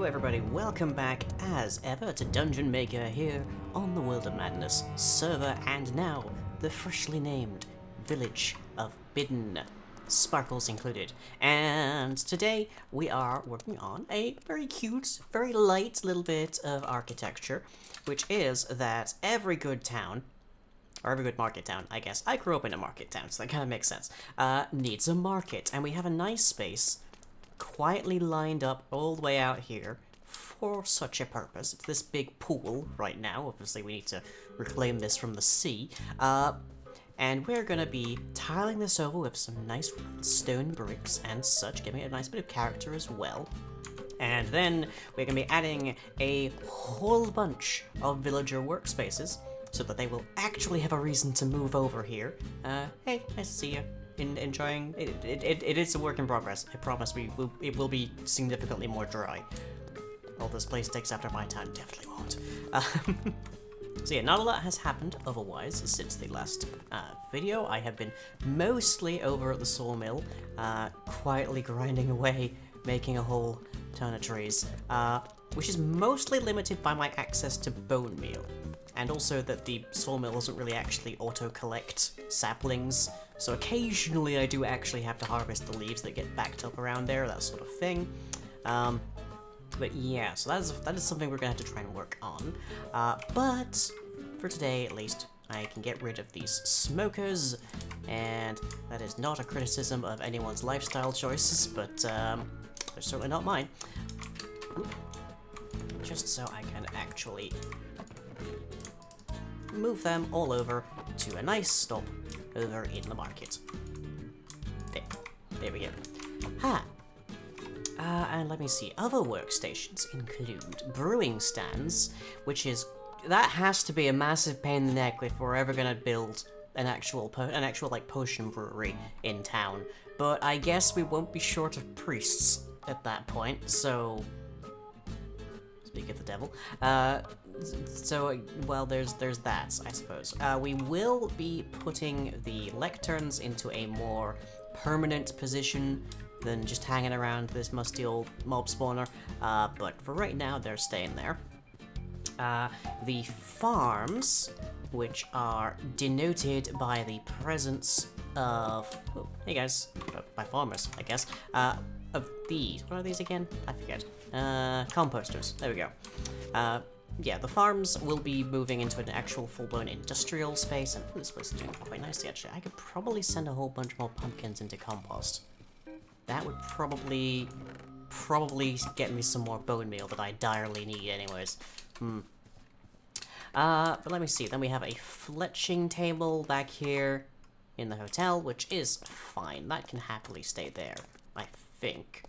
everybody, welcome back as ever to Dungeon Maker here on the World of Madness server, and now the freshly named Village of Bidden, Sparkles included. And today we are working on a very cute, very light little bit of architecture, which is that every good town, or every good market town, I guess. I grew up in a market town, so that kind of makes sense. Needs a market, and we have a nice space quietly lined up all the way out here for such a purpose. It's this big pool right now. Obviously, we need to reclaim this from the sea. And we're gonna be tiling this over with some nice stone bricks and such, giving it a nice bit of character as well. And then we're gonna be adding a whole bunch of villager workspaces so that they will actually have a reason to move over here. Hey, nice to see you. Enjoying it. It is a work in progress. I promise it will be significantly more dry. All this place takes after my time definitely won't. So yeah, not a lot has happened otherwise since the last video. I have been mostly over at the sawmill, quietly grinding away, making a whole ton of trees, which is mostly limited by my access to bone meal. And also that the sawmill doesn't really actually auto-collect saplings, so occasionally I do actually have to harvest the leaves that get backed up around there, that sort of thing. But yeah, so that is something we're gonna have to try and work on. But for today, at least, I can get rid of these smokers, and that is not a criticism of anyone's lifestyle choices, but they're certainly not mine. Just so I can actually move them all over to a nice stop over in the market. There we go. And let me see, other workstations include brewing stands, which is, that has to be a massive pain in the neck if we're ever gonna build an actual like potion brewery in town. But I guess we won't be short of priests at that point, so speak of the devil. So, well, there's that, I suppose. We will be putting the lecterns into a more permanent position than just hanging around this musty old mob spawner, but for right now, they're staying there. The farms, which are denoted by the presence of, oh, hey guys, by farmers, I guess, of these. What are these again? I forget. Composters. There we go. Yeah, the farms will be moving into an actual full-blown industrial space, and this place is doing quite nicely, actually. I could probably send a whole bunch more pumpkins into compost. That would probably get me some more bone meal that I direly need anyways. But let me see, then we have a fletching table back here in the hotel, which is fine. That can happily stay there, I think.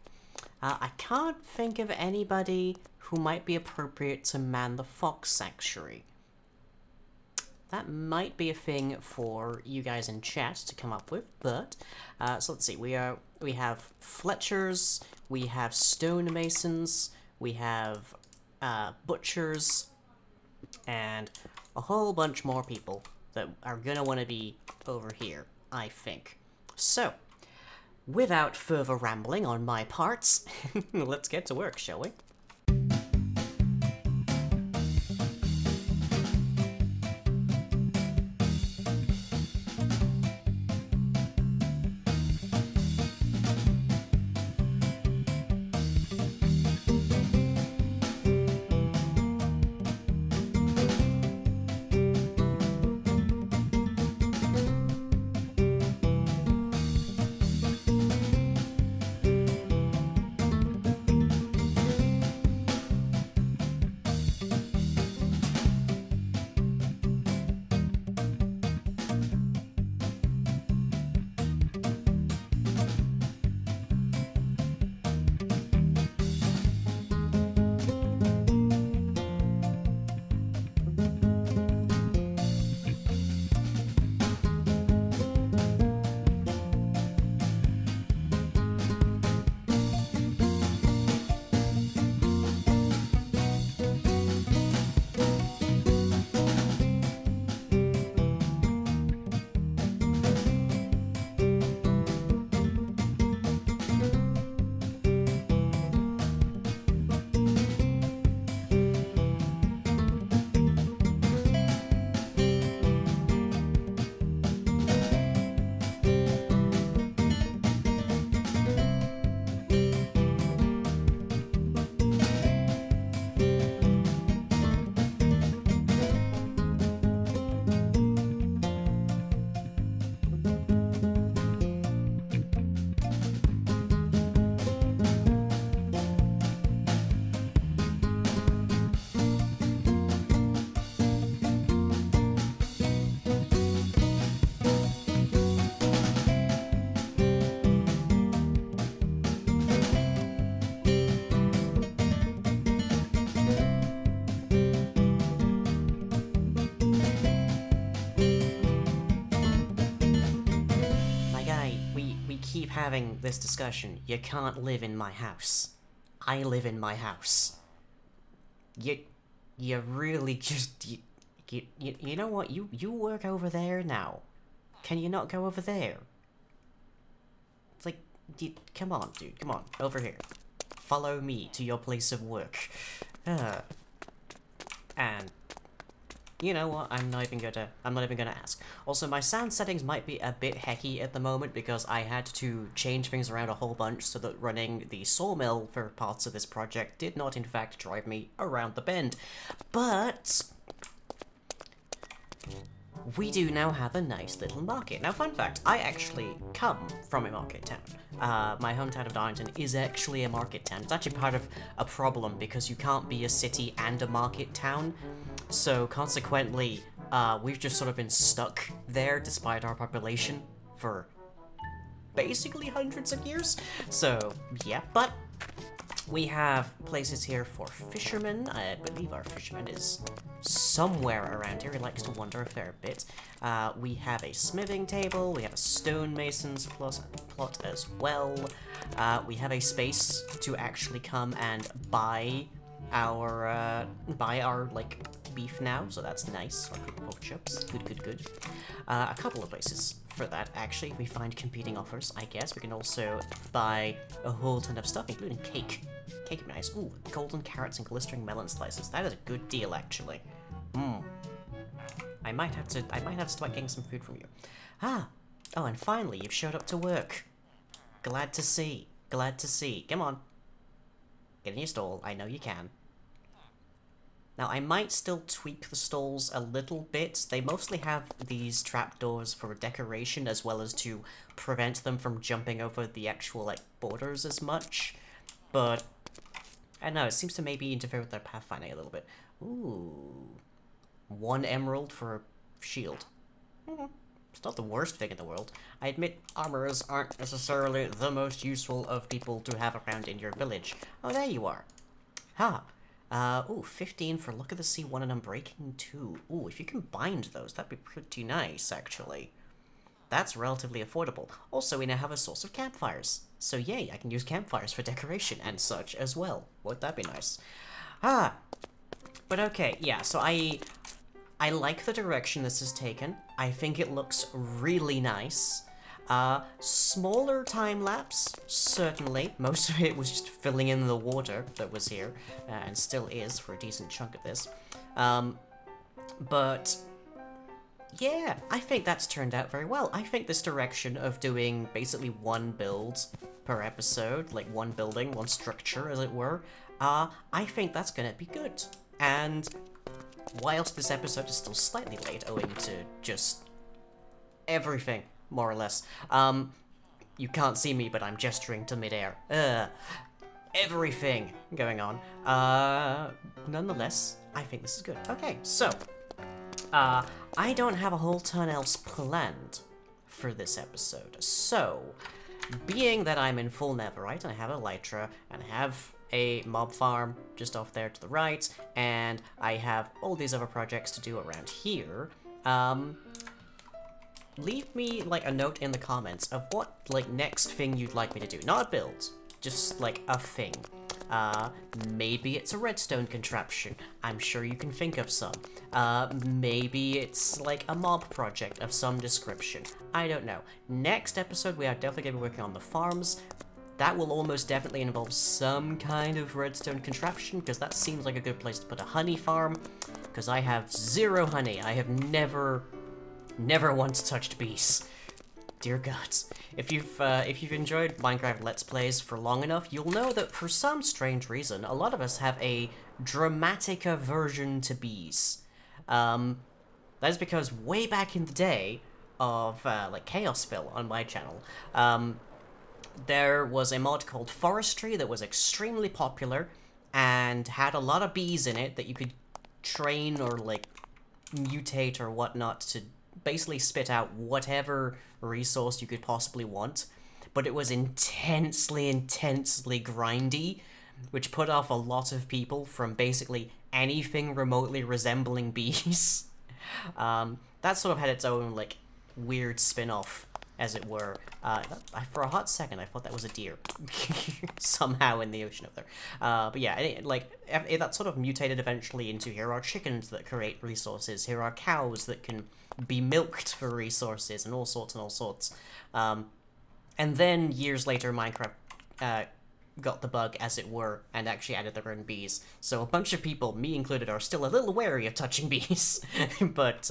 I can't think of anybody who might be appropriate to man the fox sanctuary. That might be a thing for you guys in chat to come up with, but so let's see. We have Fletchers, we have stonemasons, we have butchers, and a whole bunch more people that are gonna want to be over here, I think. So, without further rambling on my parts, let's get to work, shall we? we keep having this discussion. You can't live in my house. I live in my house. You really just you know what? You work over there now. Can you not go over there? It's like, come on, dude, come on, over here. Follow me to your place of work. And you know what? I'm not even gonna ask. Also, my sound settings might be a bit hecky at the moment because I had to change things around a whole bunch so that running the sawmill for parts of this project did not in fact drive me around the bend. But we do now have a nice little market. Now, fun fact, I actually come from a market town. My hometown of Darlington is actually a market town. It's actually part of a problem because you can't be a city and a market town. So, consequently, we've just sort of been stuck there despite our population for basically hundreds of years. So, yeah, but we have places here for fishermen. I believe our fisherman is somewhere around here. He likes to wander a fair bit. We have a smithing table. We have a stonemason's plot as well. We have a space to actually come and buy our like beef now, so that's nice. Our pork chops. Good. A couple of places for that, actually. We find competing offers, I guess. We can also buy a whole ton of stuff, including cake. Cake would be nice. Ooh, golden carrots and glistering melon slices. That is a good deal, actually. I might have to start getting some food from you. Oh, and finally, you've showed up to work. Glad to see. Come on. Get in your stall. I know you can. Now, I might still tweak the stalls a little bit. They mostly have these trapdoors for decoration as well as to prevent them from jumping over the actual, like, borders as much. But I don't know, it seems to maybe interfere with their pathfinding a little bit. Ooh. 1 emerald for a shield. It's not the worst thing in the world. I admit armorers aren't necessarily the most useful of people to have around in your village. Oh, there you are. Ooh, 15 for Look of the Sea 1 and Unbreaking 2. Ooh, if you can bind those, that'd be pretty nice, actually. That's relatively affordable. Also, we now have a source of campfires. So yay, I can use campfires for decoration and such as well. Won't that be nice? But okay, yeah, so I like the direction this has taken. I think it looks really nice. Smaller time lapse, certainly. Most of it was just filling in the water that was here, and still is for a decent chunk of this. But yeah, I think that's turned out very well. I think this direction of doing basically 1 build per episode, like 1 building, 1 structure, as it were, I think that's gonna be good. And whilst this episode is still slightly late, owing to just everything, more or less, you can't see me, but I'm gesturing to midair. Everything going on. Nonetheless, I think this is good. Okay, so, I don't have a whole ton else planned for this episode. So, being that I'm in full Netherite, and I have Elytra, and I have a mob farm just off there to the right, and I have all these other projects to do around here, leave me, like, a note in the comments of what, like, next thing you'd like me to do. Not a build, just, like, a thing. Maybe it's a redstone contraption. I'm sure you can think of some. Maybe it's, like, a mob project of some description. I don't know. Next episode, we are definitely going to be working on the farms. That will almost definitely involve some kind of redstone contraption, because that seems like a good place to put a honey farm, because I have 0 honey. I have never once touched bees. Dear gods. If you've enjoyed Minecraft Let's Plays for long enough, you'll know that for some strange reason, a lot of us have a dramatic aversion to bees. That is because way back in the day of, like, Chaosville on my channel, there was a mod called Forestry that was extremely popular and had a lot of bees in it that you could train or, like, mutate or whatnot to basically spit out whatever resource you could possibly want, but it was intensely grindy, which put off a lot of people from basically anything remotely resembling bees. That sort of had its own, like, weird spin-off as it were. For a hot second, I thought that was a deer. Somehow in the ocean up there. But yeah, that sort of mutated eventually into, here are chickens that create resources, here are cows that can be milked for resources, and all sorts. And then, years later, Minecraft got the bug, as it were, and actually added their own bees. So a bunch of people, me included, are still a little wary of touching bees. But,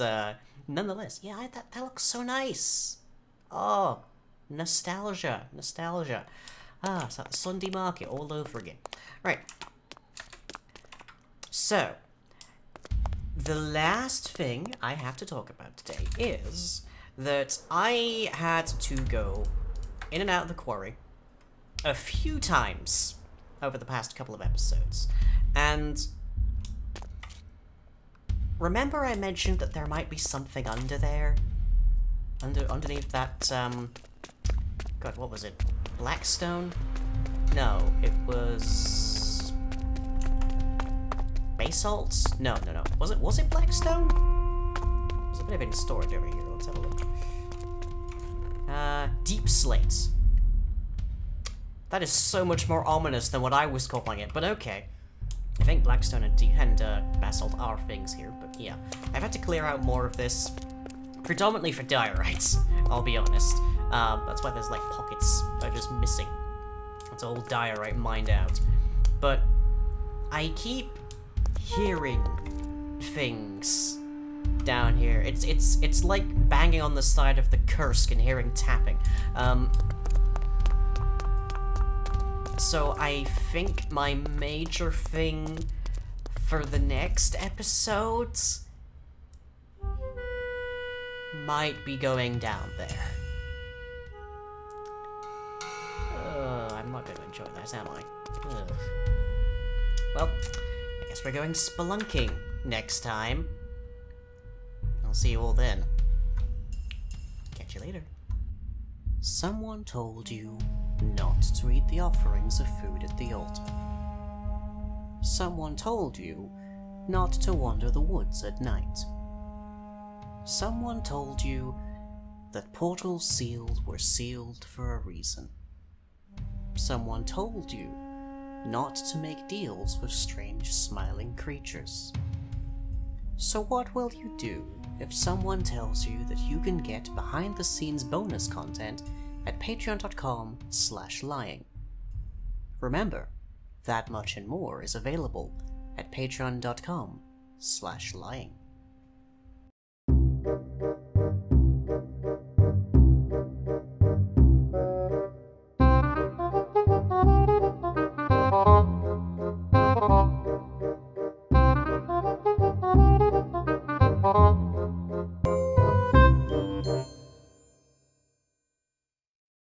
nonetheless, yeah, that looks so nice. Oh, nostalgia. Ah, it's like the Sunday market all over again. Right. So, the last thing I have to talk about today is that I had to go in and out of the quarry a few times over the past couple of episodes. And remember I mentioned that there might be something under there? Underneath that, God, what was it? Blackstone? No, it was basalt? No. Was it Blackstone? There's a bit of it in storage over here. Let's have a look. Deep slate. That is so much more ominous than what I was calling it, but okay. I think Blackstone and basalt are things here, but yeah. I've had to clear out more of this, predominantly for diorites, I'll be honest. That's why there's like pockets are just missing. It's all diorite mined out. But I keep hearing things down here. It's like banging on the side of the Kursk and hearing tapping. So I think my major thing for the next episodes might be going down there. I'm not going to enjoy that, am I? Ugh. Well, I guess we're going spelunking next time. I'll see you all then. Catch you later. Someone told you not to eat the offerings of food at the altar. Someone told you not to wander the woods at night. Someone told you that portals sealed were sealed for a reason. Someone told you not to make deals with strange smiling creatures. So what will you do if someone tells you that you can get behind-the-scenes bonus content at patreon.com/lying? Remember, that much and more is available at patreon.com/lying.